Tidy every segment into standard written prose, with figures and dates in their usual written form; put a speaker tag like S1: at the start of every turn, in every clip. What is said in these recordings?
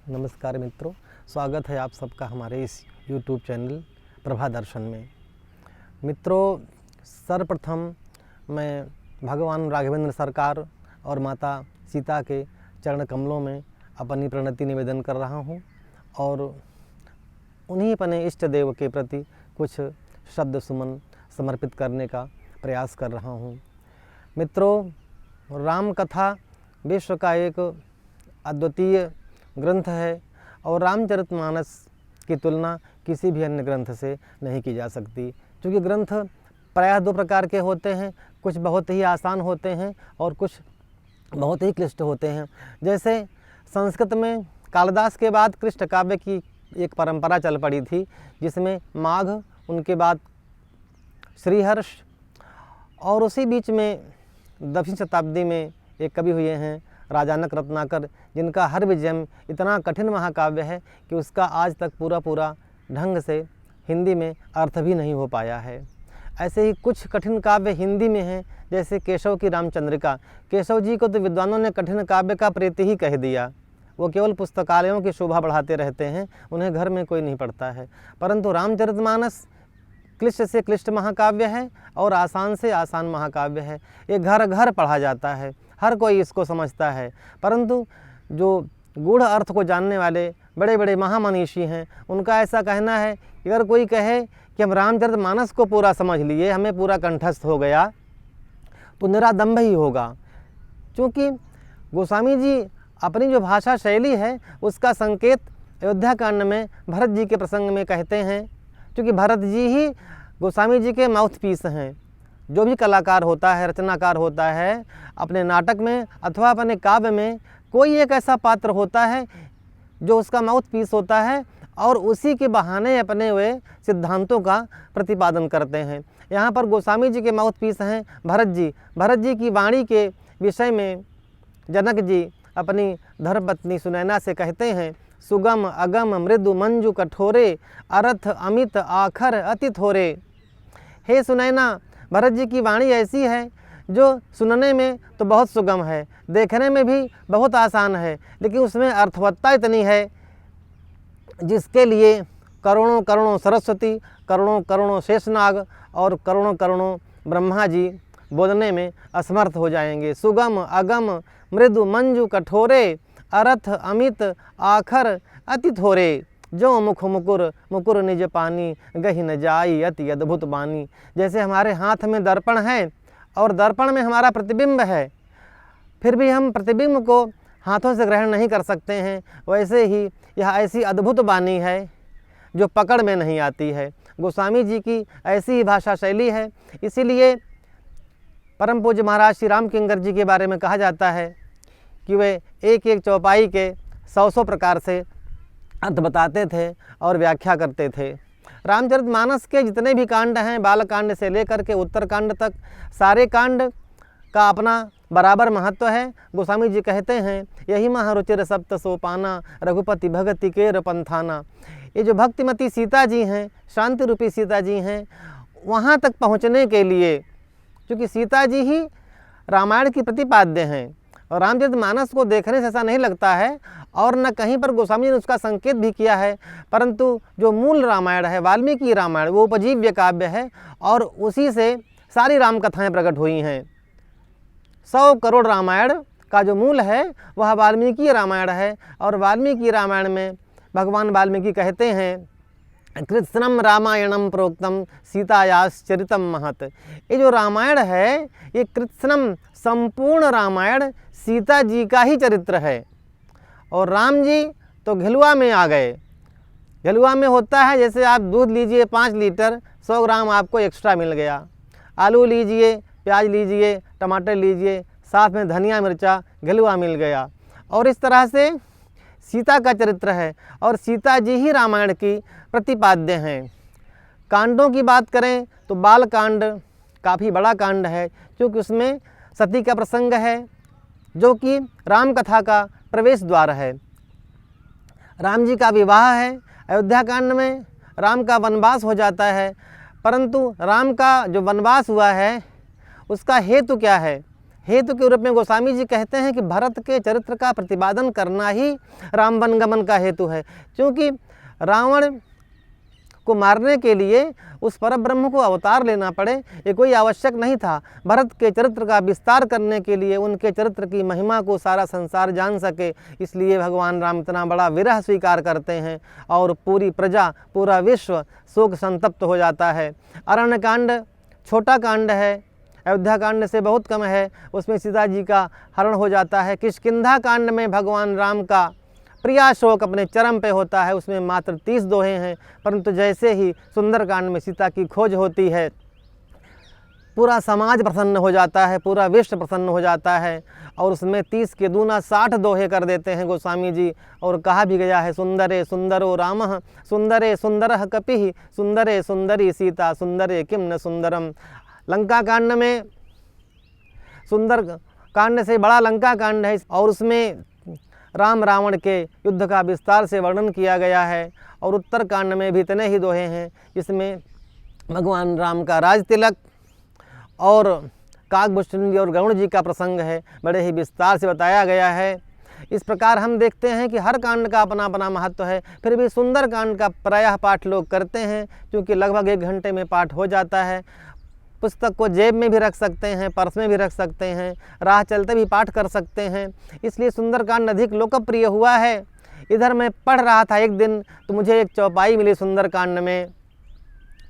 S1: नमस्कार मित्रों, स्वागत है आप सबका हमारे इस YouTube चैनल प्रभा दर्शन में। मित्रों, सर्वप्रथम मैं भगवान राघवेंद्र सरकार और माता सीता के चरण कमलों में अपनी प्रणति निवेदन कर रहा हूँ और उन्हीं अपने इष्ट देव के प्रति कुछ शब्द सुमन समर्पित करने का प्रयास कर रहा हूँ। मित्रों, राम कथा विश्व का एक अद्वितीय ग्रंथ है और रामचरितमानस की तुलना किसी भी अन्य ग्रंथ से नहीं की जा सकती, क्योंकि ग्रंथ प्रायः दो प्रकार के होते हैं। कुछ बहुत ही आसान होते हैं और कुछ बहुत ही क्लिष्ट होते हैं। जैसे संस्कृत में कालिदास के बाद कृष्ण काव्य की एक परंपरा चल पड़ी थी, जिसमें माघ, उनके बाद श्रीहर्ष और उसी बीच में दक्षिण शताब्दी में एक कवि हुए हैं राजानक रत्नाकर, जिनका हर विजयम इतना कठिन महाकाव्य है कि उसका आज तक पूरा ढंग से हिंदी में अर्थ भी नहीं हो पाया है। ऐसे ही कुछ कठिन काव्य हिंदी में हैं, जैसे केशव की रामचंद्रिका। केशव जी को तो विद्वानों ने कठिन काव्य का प्रेत ही कह दिया। वो केवल पुस्तकालयों की शोभा बढ़ाते रहते हैं, उन्हें घर में कोई नहीं पढ़ता है। परंतु रामचरितमानस क्लिष्ट से क्लिष्ट महाकाव्य है और आसान से आसान महाकाव्य है। ये घर घर पढ़ा जाता है, हर कोई इसको समझता है। परंतु जो गूढ़ अर्थ को जानने वाले बड़े बड़े महामनीषी हैं, उनका ऐसा कहना है कि अगर कोई कहे कि हम रामचरितमानस को पूरा समझ लिए, हमें पूरा कंठस्थ हो गया, तो निरादंभ ही होगा। क्योंकि गोस्वामी जी अपनी जो भाषा शैली है उसका संकेत अयोध्या कांड में भरत जी के प्रसंग में कहते हैं, क्योंकि भरत जी ही गोस्वामी जी के माउथ पीस हैं। जो भी कलाकार होता है, रचनाकार होता है, अपने नाटक में अथवा अपने काव्य में कोई एक ऐसा पात्र होता है जो उसका माउथ पीस होता है और उसी के बहाने अपने वे सिद्धांतों का प्रतिपादन करते हैं। यहाँ पर गोस्वामी जी के माउथ पीस हैं भरत जी। भरत जी की वाणी के विषय में जनक जी अपनी धर्मपत्नी सुनैना से कहते हैं, सुगम अगम मृदु मंजु कठोरे, अरथ अमित आखर अति थोरे। हे सुनैना, भरत जी की वाणी ऐसी है जो सुनने में तो बहुत सुगम है, देखने में भी बहुत आसान है, लेकिन उसमें अर्थवत्ता इतनी है जिसके लिए करोड़ों करोड़ों सरस्वती, करोड़ों करोड़ों शेषनाग और करोड़ों करोड़ों ब्रह्मा जी बोलने में असमर्थ हो जाएंगे। सुगम अगम मृदु मंजु कठोरे, अरथ अमित आखर अति थोरे। जो मुख मुकुर मुकुर निज पानी, गहि न जाई अति अद्भुत बानी। जैसे हमारे हाथ में दर्पण है और दर्पण में हमारा प्रतिबिंब है, फिर भी हम प्रतिबिंब को हाथों से ग्रहण नहीं कर सकते हैं, वैसे ही यह ऐसी अद्भुत बानी है जो पकड़ में नहीं आती है। गोस्वामी जी की ऐसी ही भाषा शैली है। इसीलिए परम पूज्य महाराज श्री राम किंकर जी के बारे में कहा जाता है कि वे एक एक चौपाई के 100 प्रकार से अर्थ बताते थे और व्याख्या करते थे। रामचरितमानस के जितने भी कांड हैं, बालकांड से लेकर के उत्तरकांड तक, सारे कांड का अपना बराबर महत्व है। गोस्वामी जी कहते हैं, यही महारुचिर सप्त सोपाना, रघुपति भगति केर पंथाना। ये जो भक्तिमती सीता जी हैं, शांति रूपी सीता जी हैं, वहाँ तक पहुँचने के लिए, क्योंकि सीता जी ही रामायण की प्रतिपाद्य हैं और रामचरितमानस को देखने से ऐसा नहीं लगता है और न कहीं पर गोस्वामी जी ने उसका संकेत भी किया है, परंतु जो मूल रामायण है, वाल्मीकि रामायण, वो उपजीव्य काव्य है और उसी से सारी राम कथाएँ प्रकट हुई हैं। 100 करोड़ रामायण का जो मूल है वह वाल्मीकि रामायण है और वाल्मीकि रामायण में भगवान वाल्मीकि कहते हैं, कृत्स्नम रामायणम प्रोक्तम सीतायास चरितम महत। ये जो रामायण है, ये कृत्स्नम संपूर्ण रामायण सीता जी का ही चरित्र है। और राम जी तो घिलुआ में आ गए। घिलुआ में होता है जैसे आप दूध लीजिए 5 लीटर, 100 ग्राम आपको एक्स्ट्रा मिल गया। आलू लीजिए, प्याज लीजिए, टमाटर लीजिए, साथ में धनिया मिर्चा, घिलुआ मिल गया। और इस तरह से सीता का चरित्र है और सीता जी ही रामायण की प्रतिपाद्य हैं। कांडों की बात करें तो बाल कांड काफ़ी बड़ा कांड है, क्योंकि उसमें सती का प्रसंग है जो कि राम कथा का प्रवेश द्वार है। राम जी का विवाह है, अयोध्या कांड में राम का वनवास हो जाता है, परंतु राम का जो वनवास हुआ है उसका हेतु क्या है? हेतु के रूप में गोस्वामी जी कहते हैं कि भरत के चरित्र का प्रतिपादन करना ही राम वनगमन का हेतु है, क्योंकि रावण को मारने के लिए उस परब्रह्म को अवतार लेना पड़े ये कोई आवश्यक नहीं था। भरत के चरित्र का विस्तार करने के लिए, उनके चरित्र की महिमा को सारा संसार जान सके, इसलिए भगवान राम इतना बड़ा विरह स्वीकार करते हैं और पूरी प्रजा, पूरा विश्व शोक संतप्त हो जाता है। अरण्य कांड छोटा कांड है, अयोध्या कांड से बहुत कम है, उसमें सीता जी का हरण हो जाता है। किष्किंधा कांड में भगवान राम का प्रिया शोक अपने चरम पे होता है, उसमें मात्र 30 दोहे हैं, परंतु जैसे ही सुंदरकांड में सीता की खोज होती है, पूरा समाज प्रसन्न हो जाता है, पूरा विश्व प्रसन्न हो जाता है। और उसमें 30 के दूना 60 दोहे कर देते हैं गोस्वामी जी। और कहा भी गया है, सुंदरे सुंदरो रामः, सुंदरे सुंदरः कपिः, सुंदरे सुंदरी सीता, सुंदरे किम न सुंदरम। लंका कांड में, सुंदर कांड से बड़ा लंका कांड है और उसमें राम रावण के युद्ध का विस्तार से वर्णन किया गया है। और उत्तर कांड में भी इतने ही दोहे हैं, जिसमें भगवान राम का राज तिलक और काकभूषण जी और गरुड़ जी का प्रसंग है, बड़े ही विस्तार से बताया गया है। इस प्रकार हम देखते हैं कि हर कांड का अपना अपना महत्व है। फिर भी सुंदर कांड का प्रायः पाठ लोग करते हैं, क्योंकि लगभग 1 घंटे में पाठ हो जाता है। पुस्तक को जेब में भी रख सकते हैं, पर्स में भी रख सकते हैं, राह चलते भी पाठ कर सकते हैं, इसलिए सुंदरकांड अधिक लोकप्रिय हुआ है। इधर मैं पढ़ रहा था एक दिन, तो मुझे एक चौपाई मिली सुंदरकांड में,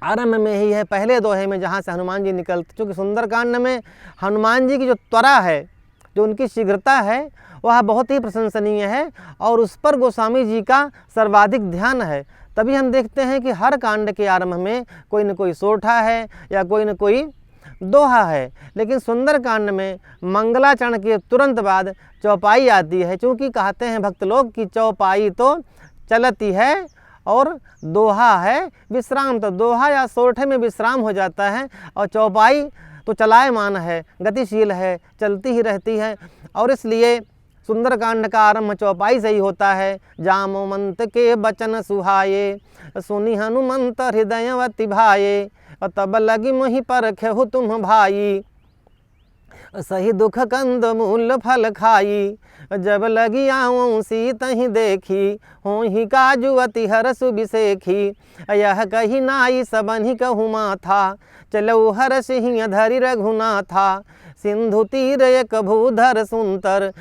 S1: आरंभ में ही है, पहले दोहे में, जहाँ से हनुमान जी निकलते। क्योंकि सुंदरकांड में हनुमान जी की जो त्वरा है, जो उनकी शीघ्रता है, वह बहुत ही प्रशंसनीय है और उस पर गोस्वामी जी का सर्वाधिक ध्यान है। तभी हम देखते हैं कि हर कांड के आरंभ में कोई न कोई सोठा है या कोई न कोई दोहा है, लेकिन सुंदर कांड में मंगलाचरण के तुरंत बाद चौपाई आती है। क्योंकि कहते हैं भक्त लोग कि चौपाई तो चलती है और दोहा है विश्राम। तो दोहा या सोठे में विश्राम हो जाता है और चौपाई तो चलायमान है, गतिशील है, चलती ही रहती है। और इसलिए सुंदरकांड का आरंभ चौपाई से ही होता है। जामवंत के बचन सुहाये, सुनि हनुमंत हृदयवति भाये, तब लगी मोहि परखेहु तुम भाई, सही दुख कंद मूल फल खाई, जब लगी आऊँ सीत ही देखी, हो ही काजु अति हरस बिसेखी, यह कही नाई सबनि कहु माथा, चलो हरस ही धरि रघुनाथा, सिंधु तीर एक भूधर सुंदर,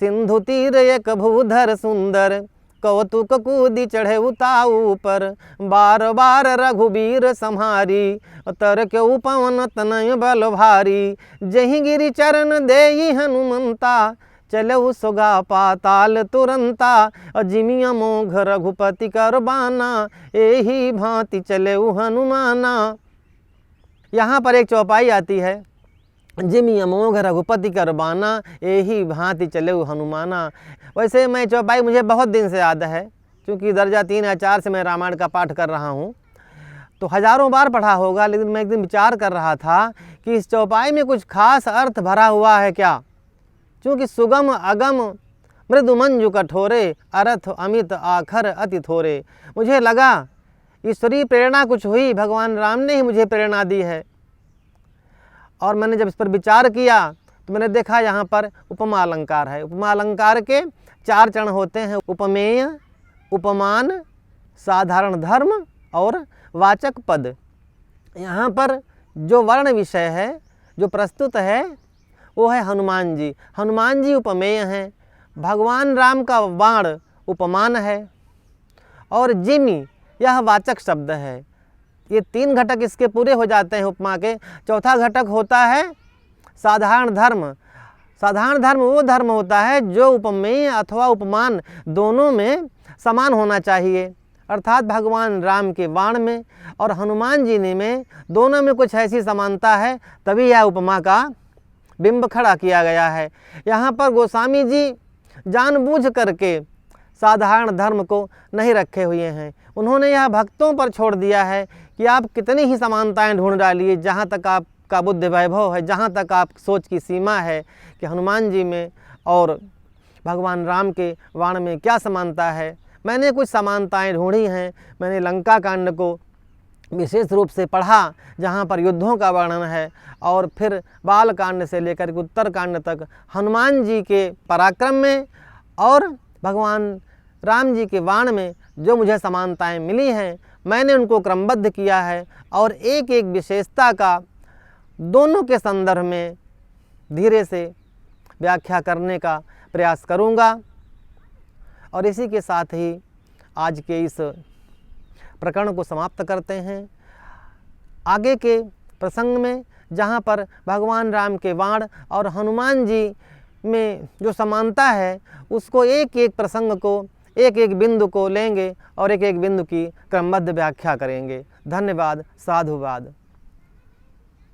S1: सिंधु तीर एक भूधर सुंदर, कौतुक कूदी चढ़े उताऊ पर, बार बार रघुबीर सम्हारी, तर के उपवन तनय बल भारी, जही गिरि चरण देई हनुमंता, चलऊ सोगा पाताल तुरंता, जिमिया मोघ रघुपति करबाना, एही भांति चलऊ हनुमाना। यहाँ पर एक चौपाई आती है, जिमि अमोघ रघुपति करबाना, एही भांति चले हनुमाना। वैसे मैं चौपाई मुझे बहुत दिन से याद है, क्योंकि दर्जा 3 या 4 से मैं रामायण का पाठ कर रहा हूँ, तो हजारों बार पढ़ा होगा। लेकिन मैं एक दिन विचार कर रहा था कि इस चौपाई में कुछ खास अर्थ भरा हुआ है क्या, क्योंकि सुगम अगम मृदु मंजु कठोरे, अर्थ अमित आखर अति थोरे। मुझे लगा ईश्वरीय प्रेरणा कुछ हुई, भगवान राम ने ही मुझे प्रेरणा दी है। और मैंने जब इस पर विचार किया तो मैंने देखा यहाँ पर उपमा अलंकार है। उपमा अलंकार के 4 चरण होते हैं, उपमेय, उपमान, साधारण धर्म और वाचक पद। यहाँ पर जो वर्ण विषय है, जो प्रस्तुत है, वो है हनुमान जी। हनुमान जी उपमेय हैं, भगवान राम का बाण उपमान है और जिमि यह वाचक शब्द है। ये 3 घटक इसके पूरे हो जाते हैं उपमा के। चौथा घटक होता है साधारण धर्म। साधारण धर्म वो धर्म होता है जो उपमेय अथवा उपमान दोनों में समान होना चाहिए, अर्थात भगवान राम के बाण में और हनुमान जी ने में दोनों में कुछ ऐसी समानता है, तभी यह उपमा का बिंब खड़ा किया गया है। यहाँ पर गोस्वामी जी जानबूझ करके साधारण धर्म को नहीं रखे हुए हैं। उन्होंने यह भक्तों पर छोड़ दिया है कि आप कितनी ही समानताएं ढूंढ डालिए, जहाँ तक आपका बुद्धि वैभव है, जहाँ तक आप सोच की सीमा है कि हनुमान जी में और भगवान राम के बाण में क्या समानता है। मैंने कुछ समानताएं ढूंढी हैं। मैंने लंका कांड को विशेष रूप से पढ़ा, जहाँ पर युद्धों का वर्णन है, और फिर बाल कांड से लेकर के उत्तर कांड तक हनुमान जी के पराक्रम में और भगवान राम जी के बाण में जो मुझे समानताएं मिली हैं, मैंने उनको क्रमबद्ध किया है और एक एक विशेषता का दोनों के संदर्भ में धीरे से व्याख्या करने का प्रयास करूँगा। और इसी के साथ ही आज के इस प्रकरण को समाप्त करते हैं। आगे के प्रसंग में जहाँ पर भगवान राम के बाण और हनुमान जी में जो समानता है, उसको एक एक प्रसंग को, एक एक बिंदु को लेंगे और एक एक बिंदु की क्रमबद्ध व्याख्या करेंगे। धन्यवाद। साधुवाद।